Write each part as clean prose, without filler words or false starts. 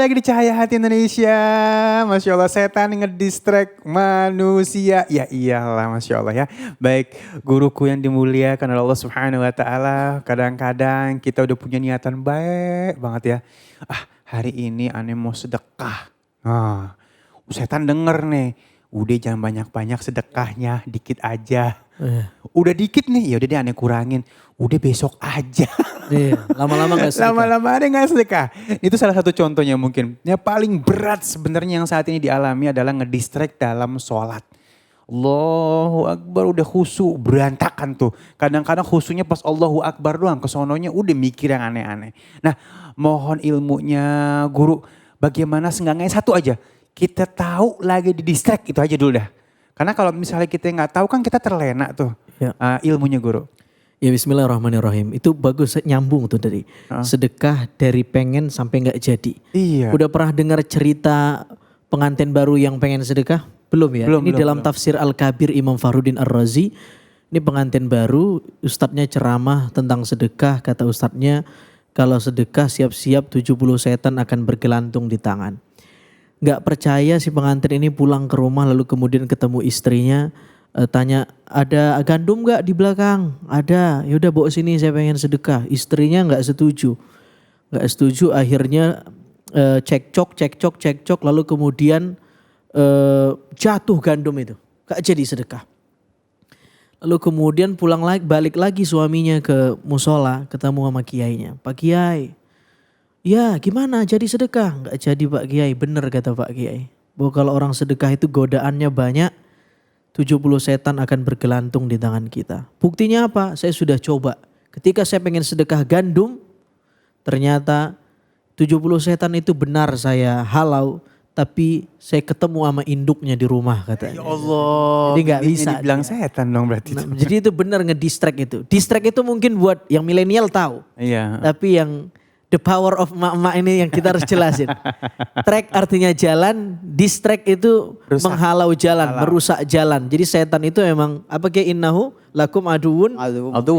kembali lagi di Cahaya Hati Indonesia. Masya Allah, setan ngedistract manusia. Ya iyalah, Masya Allah ya. Baik, guruku yang dimuliakan oleh Allah Subhanahu Wa Taala. Kadang-kadang kita udah punya niatan baik banget ya. Hari ini aneh mau sedekah. Setan denger nih. Udah jangan banyak-banyak sedekahnya, dikit aja. Udah dikit nih, ya udah deh aneh kurangin. Udah besok aja. Iya, lama-lama gak sedekah. Lama-lama ada gak sedekah. Itu salah satu contohnya mungkin. Yang paling berat sebenarnya yang saat ini dialami adalah ngedistract dalam sholat. Allahu Akbar udah khusyuk berantakan tuh. Kadang-kadang khusyuknya pas Allahu Akbar doang. Kesononya udah mikir yang aneh-aneh. Nah mohon ilmunya guru. Bagaimana seenggaknya satu aja. Kita tahu lagi di distract itu aja dulu dah. Karena kalau misalnya kita nggak tahu kan kita terlena tuh Ya. Ilmunya guru. Ya bismillahirrahmanirrahim. Itu bagus nyambung tuh dari sedekah dari pengen sampai nggak jadi. Iya. Udah pernah dengar cerita pengantin baru yang pengen sedekah? Belum ya? Ini dalam tafsir Al-Kabir Imam Fahrudin Ar-Razi. Ini pengantin baru, ustadznya ceramah tentang sedekah. Kata ustadznya kalau sedekah siap-siap 70 setan akan bergelantung di tangan. Gak percaya si pengantin ini pulang ke rumah lalu kemudian ketemu istrinya. Tanya ada gandum gak di belakang? Ada, yaudah bawa sini saya pengen sedekah. Istrinya gak setuju. Akhirnya cekcok lalu kemudian jatuh gandum itu. Gak jadi sedekah. Lalu kemudian balik lagi suaminya ke musola ketemu sama kiainya. Pak Kiai, ya gimana jadi sedekah? Gak jadi Pak Kiai, bener kata Pak Kiai. Bahwa kalau orang sedekah itu godaannya banyak. 70 setan akan bergelantung di tangan kita. Buktinya apa? Saya sudah coba. Ketika saya pengen sedekah gandum, ternyata 70 setan itu benar saya halau. Tapi saya ketemu sama induknya di rumah katanya. Ya Allah. Jadi gak bisa. Dibilang setan dong berarti. Nah, jadi itu benar ngedistract itu. Distract itu mungkin buat yang milenial tahu. Iya. Tapi yang the power of emak-emak ini yang kita harus jelasin. Track artinya jalan, distract itu menghalau jalan, merusak jalan. Jadi setan itu memang apa kayak innahu lakum aduun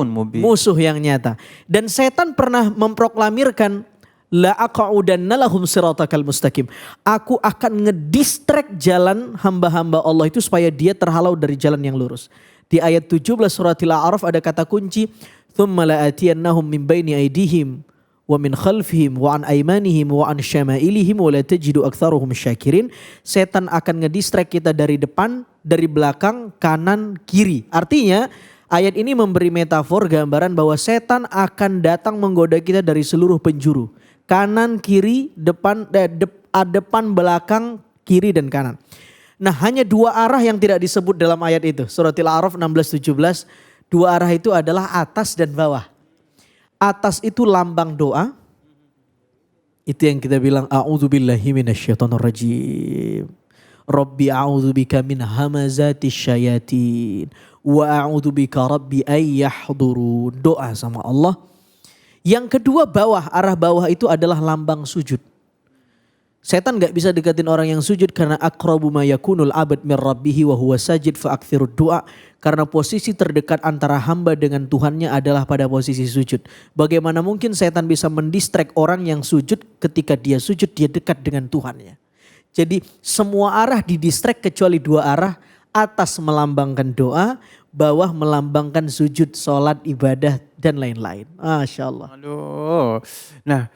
mubin. Musuh yang nyata. Dan setan pernah memproklamirkan la aq'udanna lahum siratakal mustaqim. Aku akan ngedistract jalan hamba-hamba Allah itu supaya dia terhalau dari jalan yang lurus. Di ayat 17 surat Al-A'raf ada kata kunci, "Tsumma la'atiyannahum min baini aydihim wa min khalfihim wa an aymanihim wa an syama'ilihim wa la tajidu aktsaruhum syakirin." Setan akan ngedistract kita dari depan, dari belakang, kanan, kiri. Artinya ayat ini memberi metafor gambaran bahwa setan akan datang menggoda kita dari seluruh penjuru. Kanan, kiri, depan, belakang, kiri dan kanan. Nah hanya dua arah yang tidak disebut dalam ayat itu. Surat Al-A'raf 16-17. Dua arah itu adalah atas dan bawah. Atas itu lambang doa. Itu yang kita bilang a'udzubillahi minasyaitonirrajim. Rabbi a'udzubika min hamazatis syayatin. Wa a'udzubika rabbi ayyahdurun. Doa sama Allah. Yang kedua bawah, arah bawah itu adalah lambang sujud. Setan gak bisa deketin orang yang sujud karena aqrabu ma yakunul abad min rabbihi wa huwa sajid fa'akthirud du'a. Karena posisi terdekat antara hamba dengan Tuhannya adalah pada posisi sujud. Bagaimana mungkin setan bisa mendistract orang yang sujud ketika dia sujud dia dekat dengan Tuhannya. Jadi semua arah didistract kecuali dua arah. Atas melambangkan doa, bawah melambangkan sujud, sholat, ibadah, dan lain-lain. Masya Allah. Aduh. Nah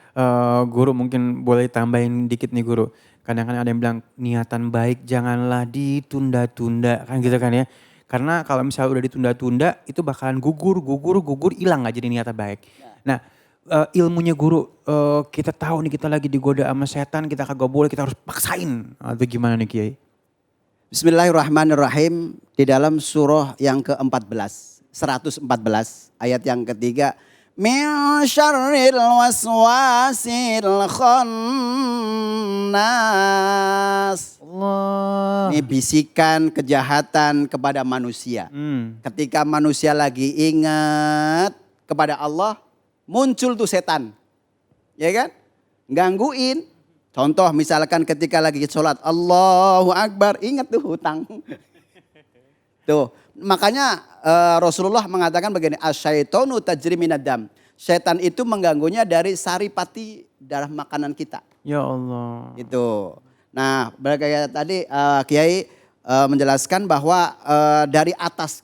guru mungkin boleh tambahin dikit nih guru. Kadang-kadang ada yang bilang niatan baik janganlah ditunda-tunda kan gitu kan ya. Karena kalau misalnya udah ditunda-tunda itu bakalan gugur, hilang gak jadi niatan baik. Nah ilmunya guru kita tahu nih kita lagi digoda sama setan kita kagak boleh kita harus paksain. Atau gimana nih Kiai? Bismillahirrahmanirrahim. Di dalam surah yang ke-14, 114 ayat yang ketiga. Min syarril waswasil khannas. Allah. Ini bisikan kejahatan kepada manusia. Ketika manusia lagi ingat kepada Allah, muncul tuh setan. Ya kan? Gangguin. Contoh misalkan ketika lagi sholat, Allahu Akbar, ingat tuh hutang. Tuh, makanya Rasulullah mengatakan begini, asyaitonu tajri minad dam. Setan itu mengganggunya dari saripati darah makanan kita. Ya Allah. Itu. Nah, kayak tadi Kiai menjelaskan bahwa dari atas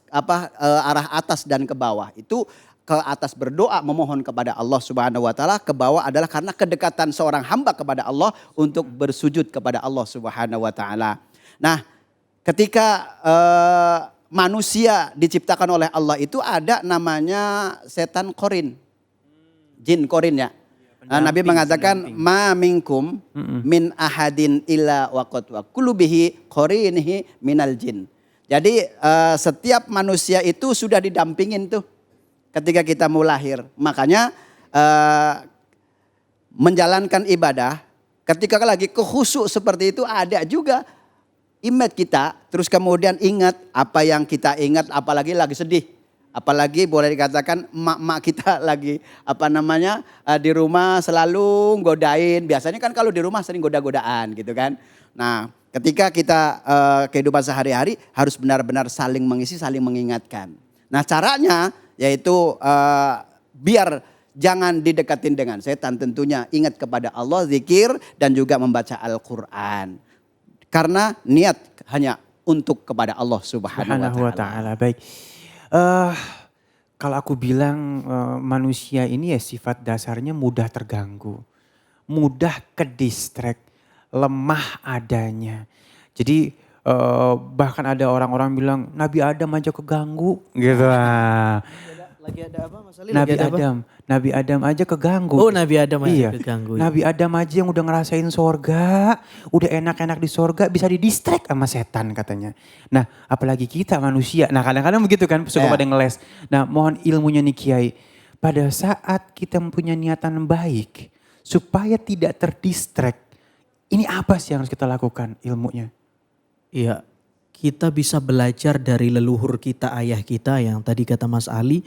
arah atas dan ke bawah itu ke atas berdoa memohon kepada Allah Subhanahu wa taala, ke bawah adalah karena kedekatan seorang hamba kepada Allah untuk bersujud kepada Allah Subhanahu wa taala. Nah, ketika manusia diciptakan oleh Allah itu ada namanya setan korin. Jin korin ya. Nabi mengatakan ma minkum min ahadin illa waqad wa kullu bihi qarinihi minal jin. Jadi setiap manusia itu sudah didampingin tuh ketika kita mau lahir. Makanya menjalankan ibadah ketika lagi kekhusyuk seperti itu ada juga image kita, terus kemudian ingat apa yang kita ingat, apalagi lagi sedih. Apalagi boleh dikatakan emak-emak kita lagi di rumah selalu godain. Biasanya kan kalau di rumah sering goda-godaan gitu kan. Nah, ketika kita kehidupan sehari-hari harus benar-benar saling mengisi, saling mengingatkan. Nah, caranya yaitu biar jangan didekatin dengan setan, tentunya ingat kepada Allah, zikir dan juga membaca Al-Qur'an. Karena niat hanya untuk kepada Allah Subhanahu wa taala. Baik. Kalau aku bilang manusia ini ya sifat dasarnya mudah terganggu, mudah ke-distract, lemah adanya. Jadi bahkan ada orang-orang bilang Nabi Adam aja keganggu gitu. Lagi ada apa Mas Ali? Nabi Adam aja keganggu. Oh, Nabi Adam aja iya. keganggu. Nabi Adam aja yang udah ngerasain sorga, udah enak-enak di sorga bisa didistract sama setan katanya. Nah, apalagi kita manusia. Nah, kadang-kadang begitu kan suka pada ngeles. Nah, mohon ilmunya nih Kiai. Pada saat kita mempunyai niatan baik supaya tidak terdistract, ini apa sih yang harus kita lakukan ilmunya? Iya, kita bisa belajar dari leluhur kita, ayah kita yang tadi kata Mas Ali,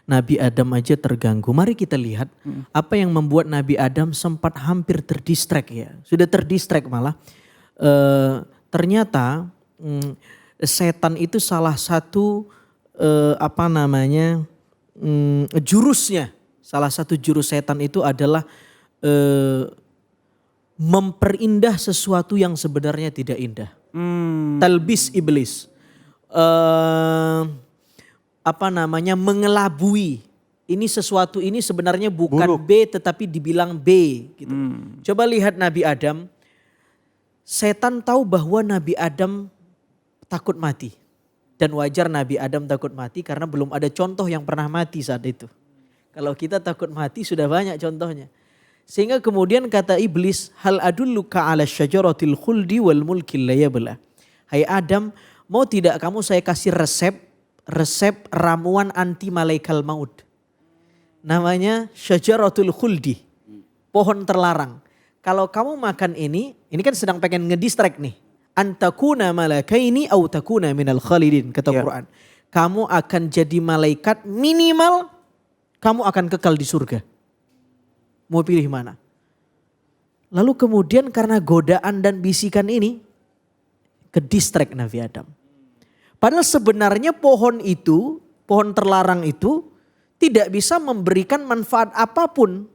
Nabi Adam aja terganggu. Mari kita lihat apa yang membuat Nabi Adam sempat hampir terdistract ya. Sudah terdistract malah. Ternyata setan itu salah satu jurusnya. Salah satu jurus setan itu adalah memperindah sesuatu yang sebenarnya tidak indah. Talbis iblis. Mengelabui. Ini sesuatu ini sebenarnya bukan buruk. B tetapi dibilang B gitu. Coba lihat Nabi Adam. Setan tahu bahwa Nabi Adam takut mati. Dan wajar Nabi Adam takut mati karena belum ada contoh yang pernah mati saat itu. Kalau kita takut mati sudah banyak contohnya. Sehingga kemudian kata iblis, hal adulluka ala syajaratil khuldi wal mulkil la yabla. Hai Adam, mau tidak kamu saya kasih resep ramuan anti malaikal maut. Namanya syajaratul khuldi. Pohon terlarang. Kalau kamu makan ini kan sedang pengen ngedistract nih. Antakuna malakaini au takuna minal khalidin kata Quran. Kamu akan jadi malaikat, minimal kamu akan kekal di surga. Mau pilih mana? Lalu kemudian karena godaan dan bisikan ini ke-distract Nabi Adam. Padahal sebenarnya pohon terlarang itu tidak bisa memberikan manfaat apapun.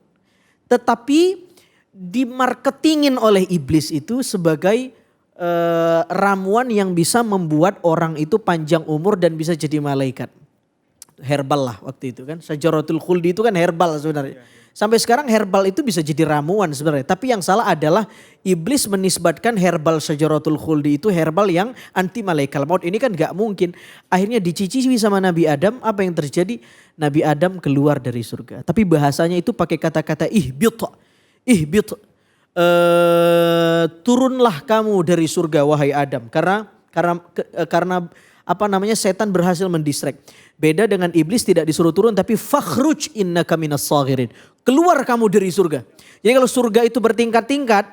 Tetapi dimarketingin oleh iblis itu sebagai ramuan yang bisa membuat orang itu panjang umur dan bisa jadi malaikat. Herbal lah waktu itu kan. Syajaratul khuldi itu kan herbal sebenarnya. Sampai sekarang herbal itu bisa jadi ramuan sebenarnya. Tapi yang salah adalah iblis menisbatkan herbal syajaratul khuldi itu herbal yang anti malaikal maut. Ini kan gak mungkin. Akhirnya dicicipi sama Nabi Adam. Apa yang terjadi? Nabi Adam keluar dari surga. Tapi bahasanya itu pakai kata-kata ihbit. Turunlah kamu dari surga wahai Adam. Karena setan berhasil mendistract. Beda dengan iblis tidak disuruh turun tapi fakhruj innaka minas saghirin. Keluar kamu dari surga. Jadi kalau surga itu bertingkat-tingkat,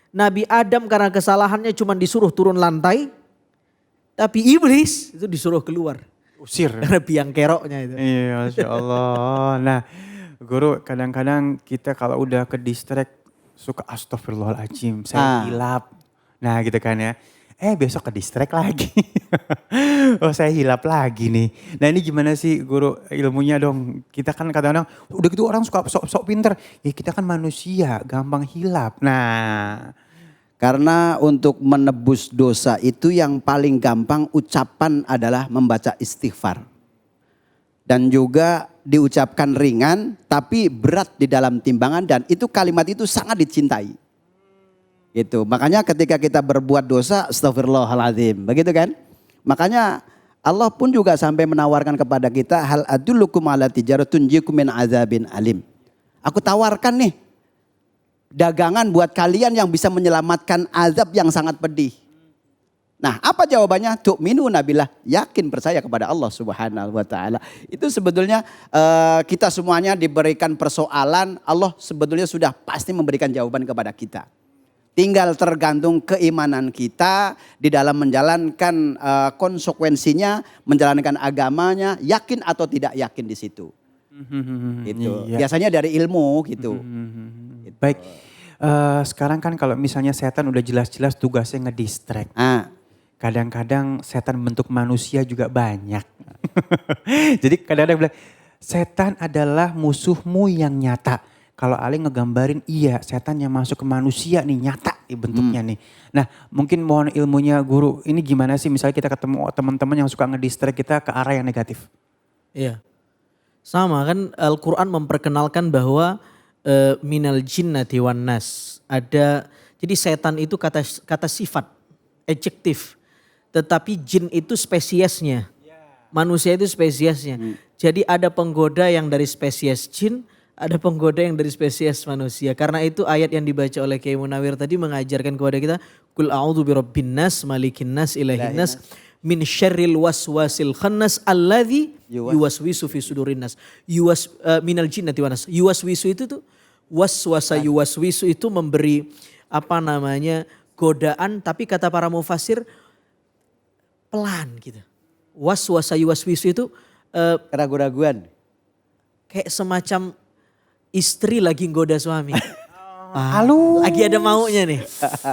Nabi Adam karena kesalahannya cuma disuruh turun lantai, tapi iblis itu disuruh keluar. Usir. Karena biang keroknya itu. Iya, Masya Allah. Nah, Guru kadang-kadang kita kalau udah ke distract suka astagfirullahaladzim, saya hilap. Nah gitu kan ya. Besok ke distract lagi. Oh saya hilap lagi nih. Nah ini gimana sih guru ilmunya dong? Kita kan kadang-kadang udah gitu orang suka sok-sok pinter. Ya kita kan manusia gampang hilap. Nah. Karena untuk menebus dosa itu yang paling gampang ucapan adalah membaca istighfar. Dan juga diucapkan ringan tapi berat di dalam timbangan dan itu kalimat itu sangat dicintai. Gitu. Makanya ketika kita berbuat dosa, astagfirullahaladzim. Begitu kan? Makanya Allah pun juga sampai menawarkan kepada kita, hal adullukum ala tijaratun tunjikum min azabin alim. Aku tawarkan nih, dagangan buat kalian yang bisa menyelamatkan azab yang sangat pedih. Nah apa jawabannya? Tu'minu nabilah, yakin percaya kepada Allah subhanahu wa ta'ala. Itu sebetulnya kita semuanya diberikan persoalan, Allah sebetulnya sudah pasti memberikan jawaban kepada kita. Tinggal tergantung keimanan kita di dalam menjalankan konsekuensinya, menjalankan agamanya, yakin atau tidak yakin di situ. Gitu. Iya. Biasanya dari ilmu gitu. Gitu. Baik, sekarang kan kalau misalnya setan udah jelas-jelas tugasnya ngedistract. Kadang-kadang setan bentuk manusia juga banyak. Jadi kadang-kadang bilang, setan adalah musuhmu yang nyata. Kalau Ali ngegambarin iya setan yang masuk ke manusia nih nyata bentuknya nih. Nah mungkin mohon ilmunya guru ini gimana sih misalnya kita ketemu teman-teman yang suka ngedistract kita ke arah yang negatif. Iya. Sama kan Al-Quran memperkenalkan bahwa minal jinnati wan nas. Ada, jadi setan itu kata sifat, adjektif. Tetapi jin itu spesiesnya. Manusia itu spesiesnya. Jadi ada penggoda yang dari spesies jin, ada penggoda yang dari spesies manusia. Karena itu ayat yang dibaca oleh Kiai Munawir tadi mengajarkan kepada kita, Qul a'udzu birabbin nas, malikin nas, ilahin nas, min syarril waswasil khannas alladzi yuwaswisu fi sudurin nas. Minal jinnati wan nas. Yuwaswisu itu tuh waswasa yuwaswisu itu memberi godaan, tapi kata para mufasir pelan gitu. Waswasa yuwaswisu itu Keraguan-raguan. kayak semacam istri lagi nggoda suami. Halo. Lagi ada maunya nih.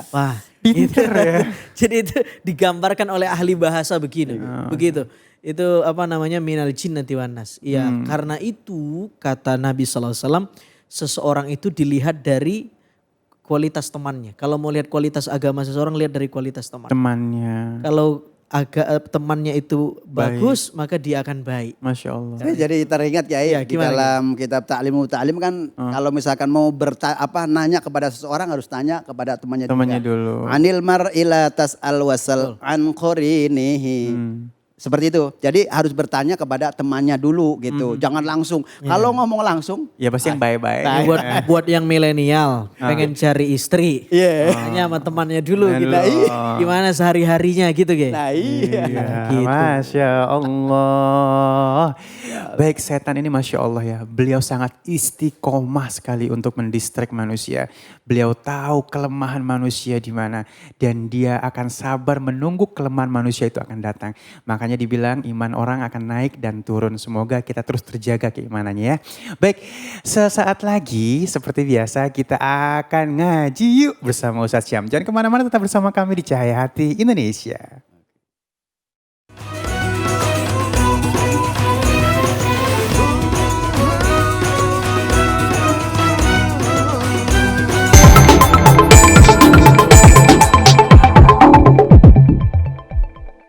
Wah, pinter ya. Jadi itu digambarkan oleh ahli bahasa begitu. Begitu. Itu minal jinnati wan nas. Iya, karena itu kata Nabi SAW, seseorang itu dilihat dari kualitas temannya. Kalau mau lihat kualitas agama seseorang, lihat dari kualitas temannya. Kalau temannya itu bagus, maka dia akan baik. Masya Allah. Saya jadi teringat ya, di dalam kitab Ta'lim kan kalau misalkan mau nanya kepada seseorang harus tanya kepada temannya dulu. Anil mar'ila tas'al wasal an qarinihi. Seperti itu. Jadi harus bertanya kepada temannya dulu gitu. Jangan langsung. Kalau ngomong langsung. Ya pasti yang baik-baik. Buat yang milenial pengen cari istri. Tanya sama temannya dulu gitu. Gimana sehari-harinya gitu guys. Nah iya. Gitu. Masya Allah. Baik setan ini Masya Allah ya. Beliau sangat istiqomah sekali untuk mendistract manusia. Beliau tahu kelemahan manusia di mana. Dan dia akan sabar menunggu kelemahan manusia itu akan datang. Makanya dibilang iman orang akan naik dan turun. Semoga kita terus terjaga keimanannya ya. Baik, sesaat lagi seperti biasa kita akan ngaji yuk bersama Ustadz Syam. Jangan kemana-mana, tetap bersama kami di Cahaya Hati Indonesia.